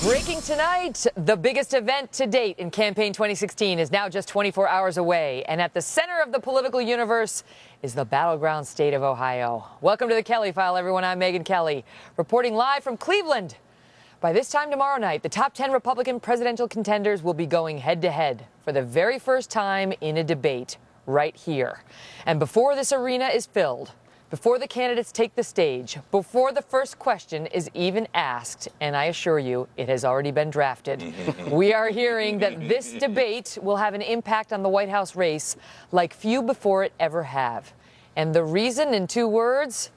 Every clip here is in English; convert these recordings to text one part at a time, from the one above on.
Breaking tonight, the biggest event to date in campaign 2016 is now just 24 hours away. And at the center of the political universe is the battleground state of Ohio. Welcome to the Kelly File, everyone. I'm Megyn Kelly, reporting live from Cleveland. By this time tomorrow night, the top 10 Republican presidential contenders will be going head-to-head for the very first time in a debate right here. And before this arena is filled, before the candidates take the stage, before the first question is even asked, and I assure you, it has already been drafted, we are hearing that this debate will have an impact on the White House race like few before it ever have. And the reason, in 2 words,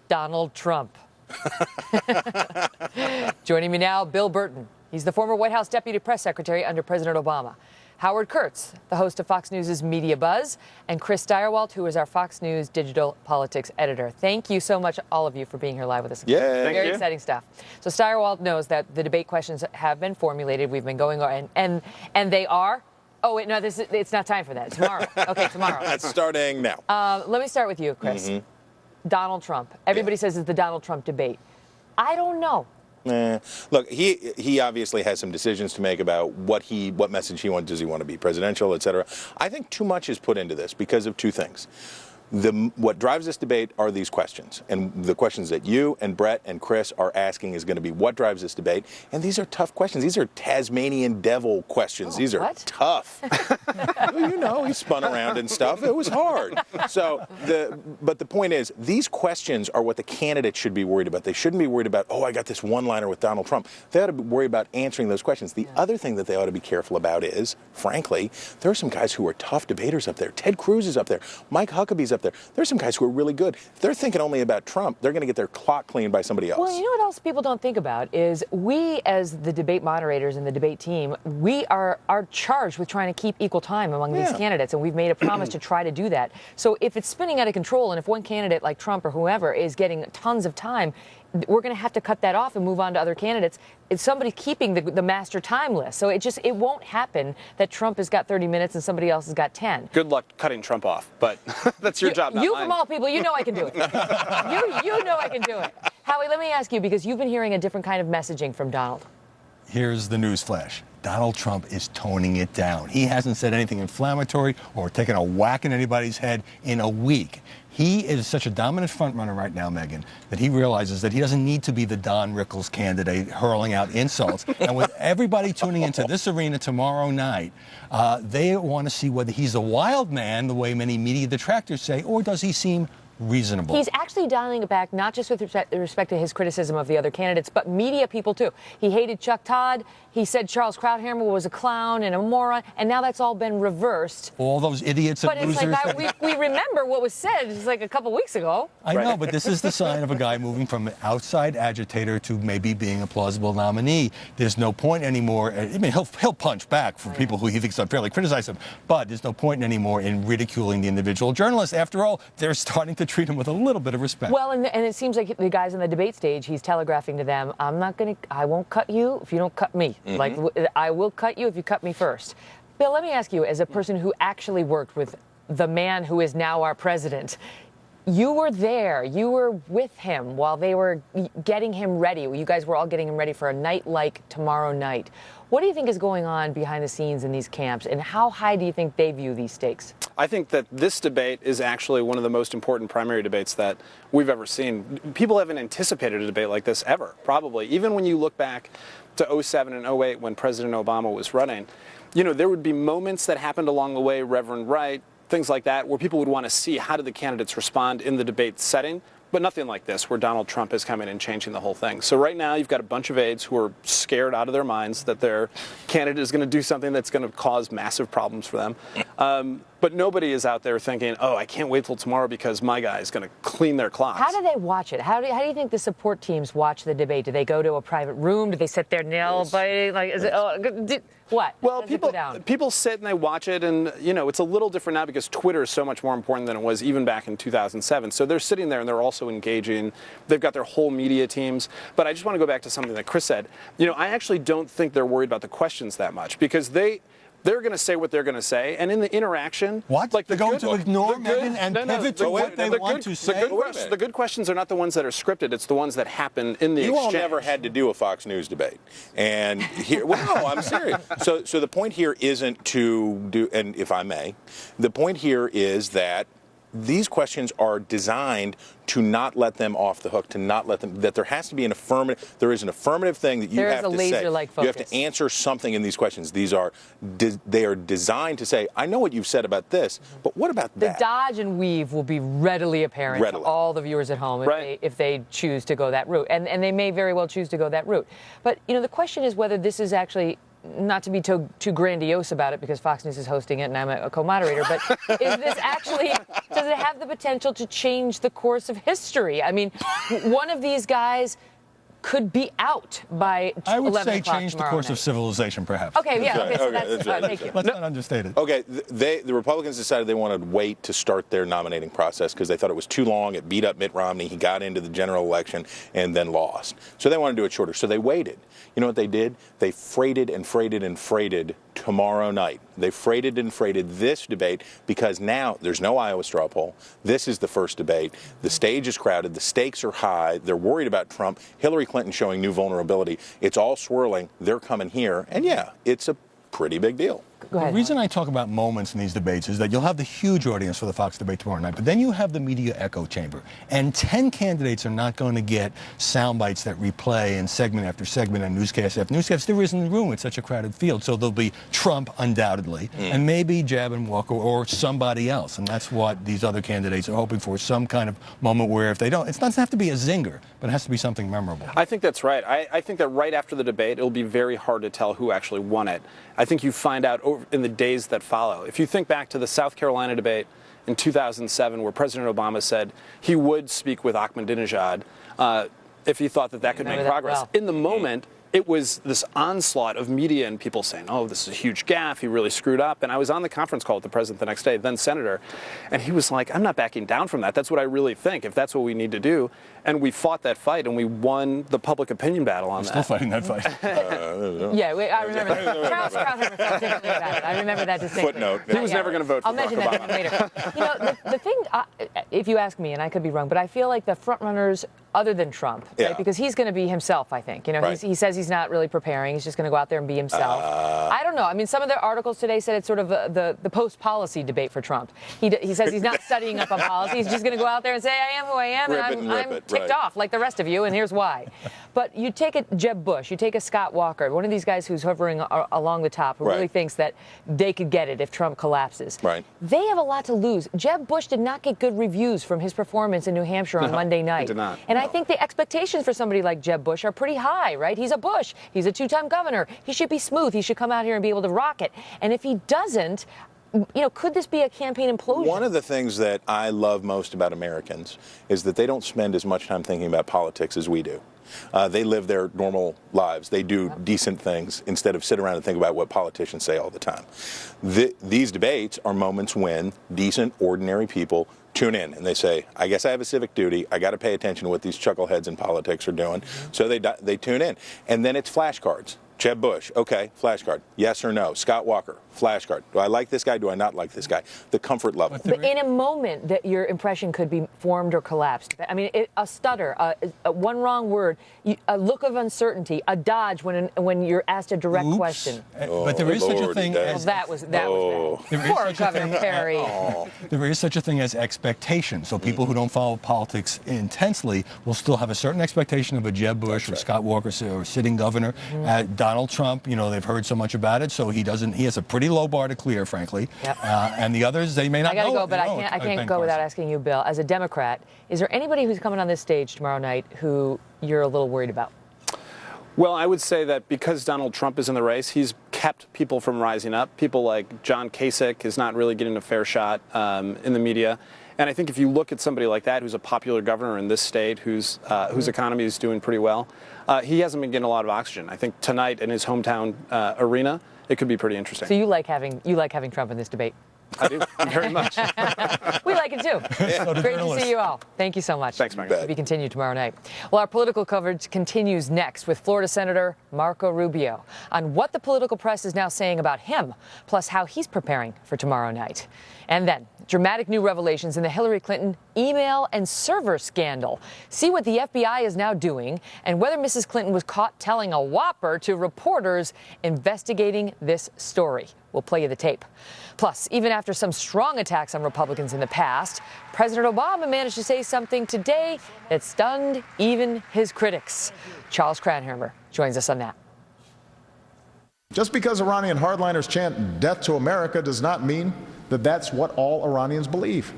Donald Trump. Joining me now, Bill Burton. He's the former White House Deputy Press Secretary under President Obama. Howard Kurtz, the host of Fox News' Media Buzz, and Chris Steyerwalt, who is our Fox News digital politics editor. Thank you so much, all of you, for being here live with us. Yeah, very exciting stuff. So Steyerwalt knows that the debate questions have been formulated. We've been going on, and they are. Oh wait, no, it's not time for that. Tomorrow. Okay, tomorrow. That's starting now. Let me start with you, Chris. Donald Trump. Everybody says it's the Donald Trump debate. I don't know. Look, he obviously has some decisions to make about what message he wants. Does he want to be presidential, et cetera? I think too much is put into this because of 2 things. What drives this debate are these questions. And the questions that you and Brett and Chris are asking is going to be what drives this debate. And these are tough questions. These are Tasmanian devil questions. These are tough. Well, you know, he spun around and stuff. It was hard. But the point is, these questions are what the candidates should be worried about. They shouldn't be worried about, oh, I got this one-liner with Donald Trump. They ought to be worried about answering those questions. The other thing that they ought to be careful about is, frankly, there are some guys who are tough debaters up there. Ted Cruz is up there. Mike Huckabee's up there. There's some guys who are really good. If they're thinking only about Trump, they're going to get their clock cleaned by somebody else. Well, you know what else people don't think about is we, as the debate moderators and the debate team, we are charged with trying to keep equal time among these candidates, and we've made a promise to try to do that. So if it's spinning out of control, and if one candidate like Trump or whoever is getting tons of time, we're going to have to cut that off and move on to other candidates. It's somebody keeping the master time list. So it won't happen that Trump has got 30 minutes and somebody else has got 10. Good luck cutting Trump off, but that's your job, not you mine. From all people, you know I can do it. you know I can do it. Howie, let me ask you, because you've been hearing a different kind of messaging from Donald. Here's the news flash. Donald Trump is toning it down. He hasn't said anything inflammatory or taken a whack in anybody's head in a week. He is such a dominant frontrunner right now, Megyn, that he realizes that he doesn't need to be the Don Rickles candidate hurling out insults. And with everybody tuning into this arena tomorrow night, they want to see whether he's a wild man, the way many media detractors say, or does he seem reasonable. He's actually dialing it back, not just with respect to his criticism of the other candidates, but media people, too. He hated Chuck Todd. He said Charles Krauthammer was a clown and a moron, and now that's all been reversed. All those idiots and losers. But it's like we remember what was said just like a couple weeks ago. I know, but this is the sign of a guy moving from an outside agitator to maybe being a plausible nominee. There's no point anymore. I mean, he'll punch back for people who he thinks unfairly criticize him, but there's no point anymore in ridiculing the individual journalist. After all, they're starting to treat him with a little bit of respect. Well, and it seems like the guys on the debate stage, he's telegraphing to them, I won't cut you if you don't cut me. Like, I will cut you if you cut me first. Bill, let me ask you, as a person who actually worked with the man who is now our president, you were there. You were with him while they were getting him ready. You guys were all getting him ready for a night like tomorrow night. What do you think is going on behind the scenes in these camps, and how high do you think they view these stakes? I think that this debate is actually one of the most important primary debates that we've ever seen. People haven't anticipated a debate like this ever, probably. Even when you look back to 07 and 08 when President Obama was running, you know, there would be moments that happened along the way, Reverend Wright, things like that, where people would want to see how did the candidates respond in the debate setting. But nothing like this, where Donald Trump is coming and changing the whole thing. So right now, you've got a bunch of aides who are scared out of their minds that their candidate is going to do something that's going to cause massive problems for them. But nobody is out there thinking, oh, I can't wait till tomorrow because my guy is going to clean their clocks. How do they watch it? How do you think the support teams watch the debate? Do they go to a private room? Do they sit there nail biting? Like, is it, what? Well, people sit and they watch it, and, you know, it's a little different now because Twitter is so much more important than it was even back in 2007. So they're sitting there and they're also engaging. They've got their whole media teams. But I just want to go back to something that Chris said. You know, I actually don't think they're worried about the questions that much because They're going to say what they're going to say, and in the interaction, what? Like they're going to ignore Megyn and pivot to what they want to say. The good questions are not the ones that are scripted; it's the ones that happen in the exchange. You all never had to do a Fox News debate, and here, well, no, I'm serious. So the point here isn't to do, and if I may, the point here is that these questions are designed to not let them off the hook, to not let them, that there has to be an affirmative, there is an affirmative thing that you have to say. Laser-like focus. You have to answer something in these questions. They are designed to say, I know what you've said about this, but what about that? The dodge and weave will be readily apparent to all the viewers at home if they choose to go that route. And they may very well choose to go that route. But, you know, the question is whether this is actually, not to be too grandiose about it because Fox News is hosting it and I'm a co-moderator, but is this actually, does it have the potential to change the course of history? I mean, one of these guys could be out by 11 o'clock I would say change the course night. of civilization, perhaps. Okay, yeah. That's right. Okay, so That's right. thank you. Let's not understate it. Okay, the Republicans decided they wanted to wait to start their nominating process because they thought it was too long. It beat up Mitt Romney. He got into the general election and then lost. So they wanted to do it shorter. So they waited. You know what they did? They freighted and freighted and freighted tomorrow night. They freighted and freighted this debate because now there's no Iowa straw poll. This is the first debate. The stage is crowded. The stakes are high. They're worried about Trump. Hillary Clinton showing new vulnerability. It's all swirling. They're coming here. And yeah, it's a pretty big deal. Go ahead. The reason I talk about moments in these debates is that you'll have the huge audience for the Fox debate tomorrow night, but then you have the media echo chamber. And 10 candidates are not going to get sound bites that replay and segment after segment and newscast after newscast. There isn't room. It's such a crowded field. So there'll be Trump, undoubtedly, and maybe Jeb and Walker or somebody else. And that's what these other candidates are hoping for, some kind of moment where if they don't, it doesn't have to be a zinger, but it has to be something memorable. I think that's right. I think that right after the debate, it'll be very hard to tell who actually won it. I think you find out in the days that follow. If you think back to the South Carolina debate in 2007, where President Obama said he would speak with Ahmadinejad if he thought that could make progress. In the moment, it was this onslaught of media and people saying, oh, this is a huge gaffe, he really screwed up. And I was on the conference call with the president the next day, then senator, and he was like, I'm not backing down from that. That's what I really think, if that's what we need to do. And we fought that fight, and we won the public opinion battle on that. Still fighting that fight. Yeah, I remember that. Charles never felt differently about it. I remember that distinctly. Footnote. He was never going to vote for I'll mention Barack that Obama. later. You know, the thing, if you ask me, and I could be wrong, but I feel like the front runners, other than Trump, right? Because he's going to be himself, I think. You know, he says he's not really preparing. He's just going to go out there and be himself. I don't know. I mean, some of the articles today said it's sort of the post-policy debate for Trump. He says he's not studying up on policy. He's just going to go out there and say, I am who I am, and I'm ticked off like the rest of you, and here's why. But you take a Jeb Bush, you take a Scott Walker, one of these guys who's hovering along the top, who really thinks that they could get it if Trump collapses. Right. They have a lot to lose. Jeb Bush did not get good reviews from his performance in New Hampshire on Monday night. He did not. And I think the expectations for somebody like Jeb Bush are pretty high, right? He's a Bush. He's a two-time governor. He should be smooth. He should come out here and be able to rock it. And if he doesn't, you know, could this be a campaign implosion? One of the things that I love most about Americans is that they don't spend as much time thinking about politics as we do. They live their normal lives. They do decent things instead of sit around and think about what politicians say all the time. These debates are moments when decent, ordinary people tune in and they say, I guess I have a civic duty. I got to pay attention to what these chuckleheads in politics are doing. So they tune in. And then it's flashcards. Jeb Bush, okay, flashcard. Yes or no. Scott Walker, flashcard. Do I like this guy? Do I not like this guy? The comfort level. But in a moment that your impression could be formed or collapsed. I mean, a stutter, one wrong word, a look of uncertainty, a dodge when you're asked a direct question. But there is such a thing as... That was bad. Poor Governor Perry. There is such a thing as expectation. So people who don't follow politics intensely will still have a certain expectation of a Jeb Bush or Scott Walker or sitting governor. Donald Trump, you know, they've heard so much about it, so he has a pretty low bar to clear, frankly. Yep. And the others, they may not know. I got to go, but I can't go without asking you, Bill, as a Democrat, is there anybody who's coming on this stage tomorrow night who you're a little worried about? Well, I would say that because Donald Trump is in the race, he's kept people from rising up. People like John Kasich is not really getting a fair shot in the media. And I think if you look at somebody like that, who's a popular governor in this state, whose economy is doing pretty well, he hasn't been getting a lot of oxygen. I think tonight in his hometown arena, it could be pretty interesting. So you like having Trump in this debate? I do. Very much. We like it too. So do Great to journalists. see you all. Thank you so much. Thanks, Mike. To be continued tomorrow night. Well, our political coverage continues next with Florida Senator Marco Rubio on what the political press is now saying about him, plus how he's preparing for tomorrow night. And then, dramatic new revelations in the Hillary Clinton email and server scandal. See what the FBI is now doing and whether Mrs. Clinton was caught telling a whopper to reporters investigating this story. We'll play you the tape. Plus, even after some strong attacks on Republicans in the past, President Obama managed to say something today that stunned even his critics. Charles Cranhammer joins us on that. Just because Iranian hardliners chant death to America does not mean that that's what all Iranians believe.